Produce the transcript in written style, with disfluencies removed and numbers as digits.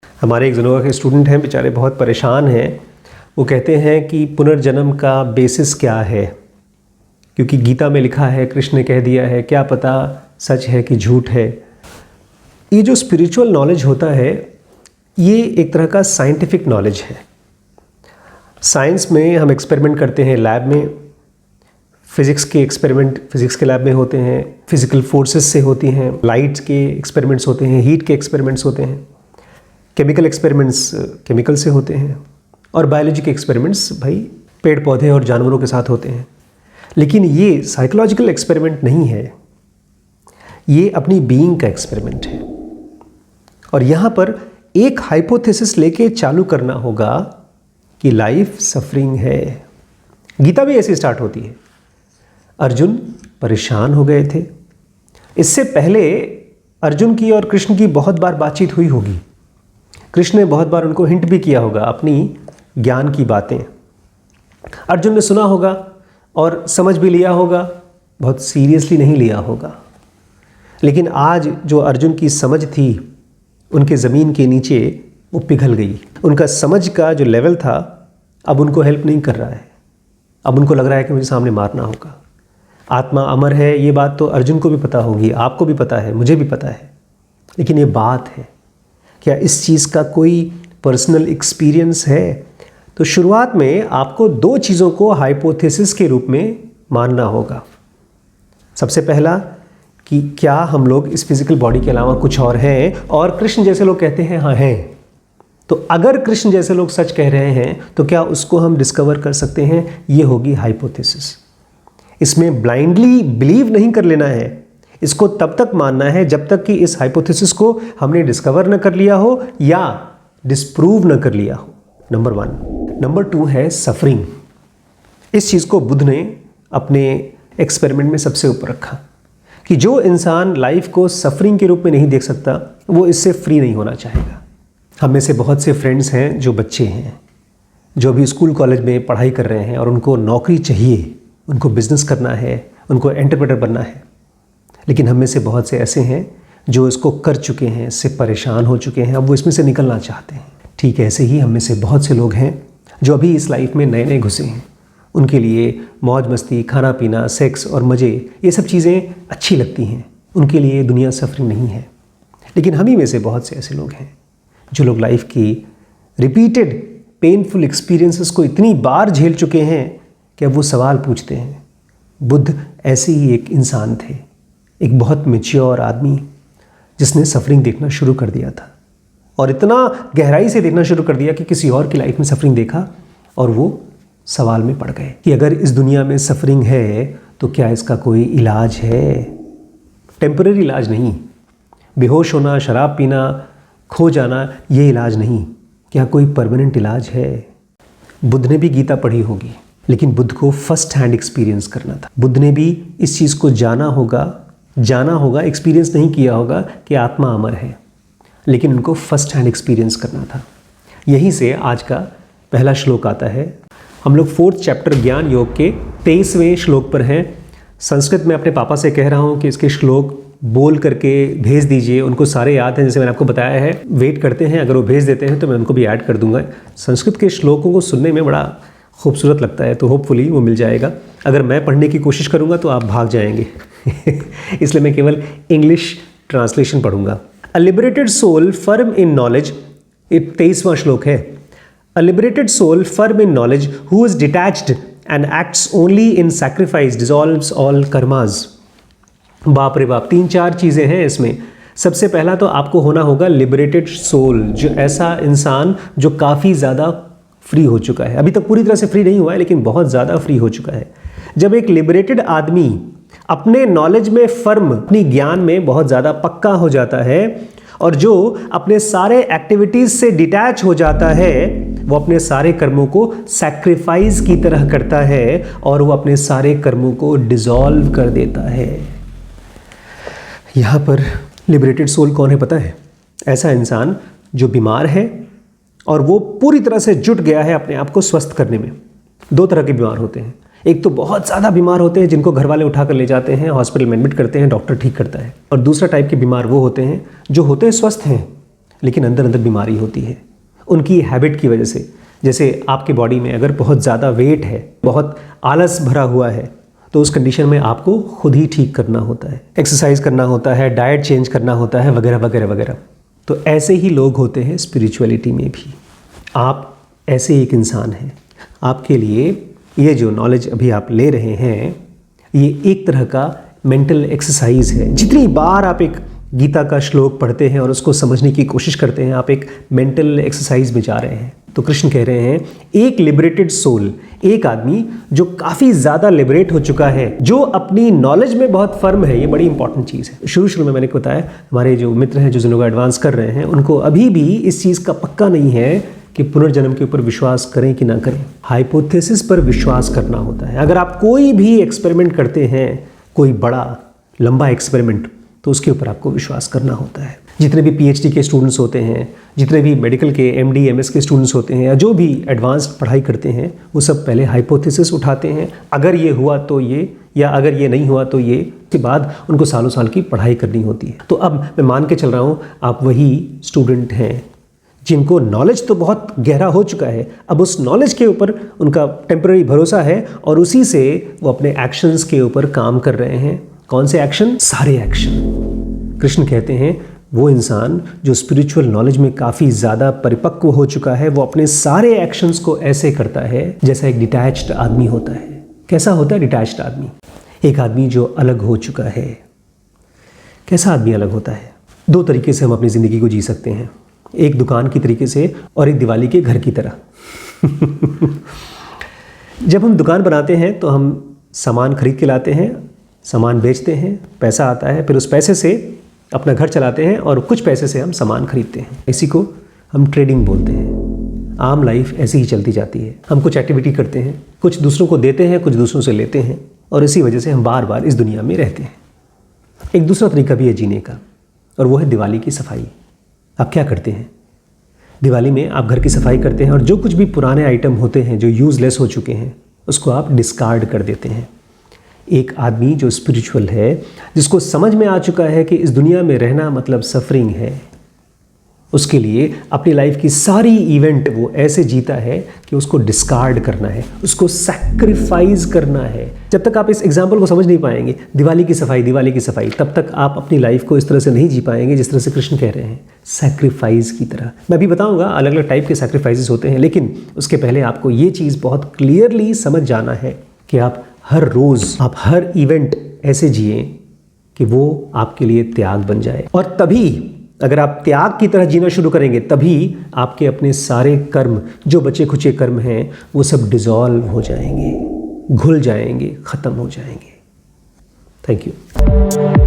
हमारे एक जनोवा के स्टूडेंट हैं, बेचारे बहुत परेशान हैं। वो कहते हैं कि पुनर्जन्म का बेसिस क्या है, क्योंकि गीता में लिखा है, कृष्ण ने कह दिया है, क्या पता सच है कि झूठ है। ये जो स्पिरिचुअल नॉलेज होता है ये एक तरह का साइंटिफिक नॉलेज है। साइंस में हम एक्सपेरिमेंट करते हैं लैब में, फिज़िक्स के एक्सपेरिमेंट फिज़िक्स के लैब में होते हैं, फिज़िकल फोर्सेस से होती हैं, लाइट के एक्सपेरिमेंट्स होते हैं, हीट के एक्सपेरिमेंट्स होते हैं, केमिकल एक्सपेरिमेंट्स केमिकल से होते हैं, और बायोलॉजी के एक्सपेरिमेंट्स भाई पेड़ पौधे और जानवरों के साथ होते हैं। लेकिन ये साइकोलॉजिकल एक्सपेरिमेंट नहीं है, ये अपनी बीइंग का एक्सपेरिमेंट है। और यहाँ पर एक हाइपोथेसिस लेके चालू करना होगा कि लाइफ सफरिंग है। गीता भी ऐसे स्टार्ट होती है। अर्जुन परेशान हो गए थे। इससे पहले अर्जुन की और कृष्ण की बहुत बार बातचीत हुई होगी। कृष्ण ने बहुत बार उनको हिंट भी किया होगा अपनी ज्ञान की बातें। अर्जुन ने सुना होगा और समझ भी लिया होगा, बहुत सीरियसली नहीं लिया होगा। लेकिन आज जो अर्जुन की समझ थी उनके ज़मीन के नीचे वो पिघल गई। उनका समझ का जो लेवल था अब उनको हेल्प नहीं कर रहा है। अब उनको लग रहा है कि मुझे सामने मारना होगा। आत्मा अमर है, ये बात तो अर्जुन को भी पता होगी, आपको भी पता है, मुझे भी पता है। लेकिन ये बात है, क्या इस चीज़ का कोई पर्सनल एक्सपीरियंस है? तो शुरुआत में आपको दो चीज़ों को हाइपोथेसिस के रूप में मानना होगा। सबसे पहला कि क्या हम लोग इस फिजिकल बॉडी के अलावा कुछ और हैं, और कृष्ण जैसे लोग कहते हैं हाँ हैं। तो अगर कृष्ण जैसे लोग सच कह रहे हैं तो क्या उसको हम डिस्कवर कर सकते हैं? ये होगी हाइपोथेसिस। इसमें ब्लाइंडली बिलीव नहीं कर लेना है, इसको तब तक मानना है जब तक कि इस हाइपोथेसिस को हमने डिस्कवर न कर लिया हो या डिस्प्रूव न कर लिया हो। नंबर 1। नंबर 2 है सफरिंग। इस चीज़ को बुद्ध ने अपने एक्सपेरिमेंट में सबसे ऊपर रखा कि जो इंसान लाइफ को सफरिंग के रूप में नहीं देख सकता वो इससे फ्री नहीं होना चाहेगा। हम में से बहुत से फ्रेंड्स हैं जो बच्चे हैं, जो भी स्कूल कॉलेज में पढ़ाई कर रहे हैं और उनको नौकरी चाहिए, उनको बिजनेस करना है, उनको एंटरप्रेन्योर बनना है। लेकिन हम में से बहुत से ऐसे हैं जो इसको कर चुके हैं, इससे परेशान हो चुके हैं, अब वो इसमें से निकलना चाहते हैं। ठीक ऐसे ही हम में से बहुत से लोग हैं जो अभी इस लाइफ में नए नए घुसे हैं। उनके लिए मौज मस्ती, खाना पीना, सेक्स और मज़े, ये सब चीज़ें अच्छी लगती हैं। उनके लिए दुनिया सफरिंग नहीं है। लेकिन हम ही में से बहुत से ऐसे लोग हैं जो लोग लाइफ की रिपीटेड पेनफुल एक्सपीरियंसेस को इतनी बार झेल चुके हैं कि अब वो सवाल पूछते हैं। बुद्ध ऐसे ही एक इंसान थे, एक बहुत मैच्योर आदमी जिसने सफरिंग देखना शुरू कर दिया था, और इतना गहराई से देखना शुरू कर दिया कि किसी और की लाइफ में सफरिंग देखा और वो सवाल में पड़ गए कि अगर इस दुनिया में सफरिंग है तो क्या इसका कोई इलाज है? टेम्पररी इलाज नहीं। बेहोश होना, शराब पीना, खो जाना, ये इलाज नहीं। क्या कोई परमानेंट इलाज है? बुद्ध ने भी गीता पढ़ी होगी, लेकिन बुद्ध को फर्स्ट हैंड एक्सपीरियंस करना था। बुद्ध ने भी इस चीज़ को जाना होगा, एक्सपीरियंस नहीं किया होगा कि आत्मा अमर है, लेकिन उनको फर्स्ट हैंड एक्सपीरियंस करना था। यहीं से आज का पहला श्लोक आता है। हम लोग 4th चैप्टर ज्ञान योग के 23वें श्लोक पर हैं। संस्कृत में अपने पापा से कह रहा हूँ कि इसके श्लोक बोल करके भेज दीजिए। उनको सारे याद हैं, जैसे मैंने आपको बताया है। वेट करते हैं, अगर वो भेज देते हैं तो मैं उनको भी ऐड कर दूंगा। संस्कृत के श्लोकों को सुनने में बड़ा खूबसूरत लगता है, तो होपफुली वो मिल जाएगा। अगर मैं पढ़ने की कोशिश करूँगा तो आप भाग जाएंगे इसलिए मैं केवल इंग्लिश ट्रांसलेशन पढ़ूंगा। A liberated soul firm in knowledge, 23वां श्लोक है। A liberated soul firm in knowledge who is detached and acts only in sacrifice dissolves all karmas. बाप रे बाप, 3-4 चीज़ें हैं इसमें। सबसे पहला तो आपको होना होगा लिबरेटेड सोल, जो ऐसा इंसान जो काफ़ी ज़्यादा फ्री हो चुका है। अभी तक पूरी तरह से फ्री नहीं हुआ है, लेकिन बहुत ज़्यादा फ्री हो चुका है। जब एक लिबरेटेड आदमी अपने नॉलेज में फर्म, अपनी ज्ञान में बहुत ज़्यादा पक्का हो जाता है, और जो अपने सारे एक्टिविटीज़ से डिटैच हो जाता है, वो अपने सारे कर्मों को सैक्रिफाइस की तरह करता है और वो अपने सारे कर्मों को डिसॉल्व कर देता है। यहाँ पर लिबरेटेड सोल कौन है पता है? ऐसा इंसान जो बीमार है और वो पूरी तरह से जुट गया है अपने आप को स्वस्थ करने में। 2 तरह के बीमार होते हैं। एक तो बहुत ज़्यादा बीमार होते हैं जिनको घर वाले उठा कर ले जाते हैं, हॉस्पिटल में एडमिट करते हैं, डॉक्टर ठीक करता है। और दूसरा टाइप के बीमार वो होते हैं जो होते हैं स्वस्थ हैं, लेकिन अंदर अंदर बीमारी होती है उनकी हैबिट की वजह से। जैसे आपके बॉडी में अगर बहुत ज़्यादा वेट है, बहुत आलस भरा हुआ है, तो उस कंडीशन में आपको खुद ही ठीक करना होता है, एक्सरसाइज करना होता है, डाइट चेंज करना होता है, वगैरह वगैरह वगैरह। तो ऐसे ही लोग होते हैं स्पिरिचुअलिटी में भी। आप ऐसे एक इंसान हैं। आपके लिए ये जो नॉलेज अभी आप ले रहे हैं, ये एक तरह का मेंटल एक्सरसाइज है। जितनी बार आप एक गीता का श्लोक पढ़ते हैं और उसको समझने की कोशिश करते हैं, आप एक मेंटल एक्सरसाइज में जा रहे हैं। तो कृष्ण कह रहे हैं, एक लिबरेटेड सोल, एक आदमी जो काफ़ी ज़्यादा लिबरेट हो चुका है, जो अपनी नॉलेज में बहुत फर्म है। ये बड़ी इंपॉर्टेंट चीज़ है। शुरू में मैंने बताया, हमारे जो मित्र हैं जो जिनको एडवांस कर रहे हैं, उनको अभी भी इस चीज़ का पक्का नहीं है कि पुनर्जन्म के ऊपर विश्वास करें कि ना करें। हाइपोथेसिस पर विश्वास करना होता है। अगर आप कोई भी एक्सपेरिमेंट करते हैं, कोई बड़ा लंबा एक्सपेरिमेंट, तो उसके ऊपर आपको विश्वास करना होता है। जितने भी पीएचडी के स्टूडेंट्स होते हैं, जितने भी मेडिकल के एमडी एमएस के स्टूडेंट्स होते हैं, या जो भी एडवांस्ड पढ़ाई करते हैं, वो सब पहले हाइपोथेसिस उठाते हैं। अगर ये हुआ तो ये, या अगर ये नहीं हुआ तो ये, के बाद उनको सालों साल की पढ़ाई करनी होती है। तो अब मैं मान के चल रहा हूँ आप वही स्टूडेंट हैं जिनको नॉलेज तो बहुत गहरा हो चुका है। अब उस नॉलेज के ऊपर उनका टेम्पररी भरोसा है और उसी से वो अपने एक्शंस के ऊपर काम कर रहे हैं। कौन से एक्शन? सारे एक्शन। कृष्ण कहते हैं वो इंसान जो स्पिरिचुअल नॉलेज में काफ़ी ज़्यादा परिपक्व हो चुका है, वो अपने सारे एक्शंस को ऐसे करता है जैसा एक डिटैच्ड आदमी होता है। कैसा होता है डिटैच्ड आदमी? एक आदमी जो अलग हो चुका है। कैसा आदमी अलग होता है? दो तरीके से हम अपनी ज़िंदगी को जी सकते हैं, एक दुकान की तरीके से और एक दिवाली के घर की तरह। जब हम दुकान बनाते हैं तो हम सामान खरीद के लाते हैं, सामान बेचते हैं, पैसा आता है, फिर उस पैसे से अपना घर चलाते हैं और कुछ पैसे से हम सामान खरीदते हैं। इसी को हम ट्रेडिंग बोलते हैं। आम लाइफ ऐसी ही चलती जाती है। हम कुछ एक्टिविटी करते हैं, कुछ दूसरों को देते हैं, कुछ दूसरों से लेते हैं, और इसी वजह से हम बार बार इस दुनिया में रहते हैं। एक दूसरा तरीका भी है जीने का, और वो है दिवाली की सफाई। आप क्या करते हैं? दिवाली में आप घर की सफाई करते हैं और जो कुछ भी पुराने आइटम होते हैं जो यूज़लेस हो चुके हैं, उसको आप डिस्कार्ड कर देते हैं। एक आदमी जो स्पिरिचुअल है, जिसको समझ में आ चुका है कि इस दुनिया में रहना मतलब सफरिंग है, उसके लिए अपनी लाइफ की सारी इवेंट वो ऐसे जीता है कि उसको डिस्कार्ड करना है, उसको सैक्रिफाइस करना है। जब तक आप इस एग्जाम्पल को समझ नहीं पाएंगे, दिवाली की सफाई, तब तक आप अपनी लाइफ को इस तरह से नहीं जी पाएंगे जिस तरह से कृष्ण कह रहे हैं, सैक्रिफाइस की तरह। मैं भी बताऊंगा अलग अलग टाइप के सैक्रिफाइसेस होते हैं, लेकिन उसके पहले आपको ये चीज़ बहुत क्लियरली समझ जाना है कि आप हर रोज़, आप हर इवेंट ऐसे जिए कि वो आपके लिए त्याग बन जाए। और तभी अगर आप त्याग की तरह जीना शुरू करेंगे, तभी आपके अपने सारे कर्म, जो बचे खुचे कर्म हैं, वो सब डिसॉल्व हो जाएंगे, घुल जाएंगे, ख़त्म हो जाएंगे। Thank you.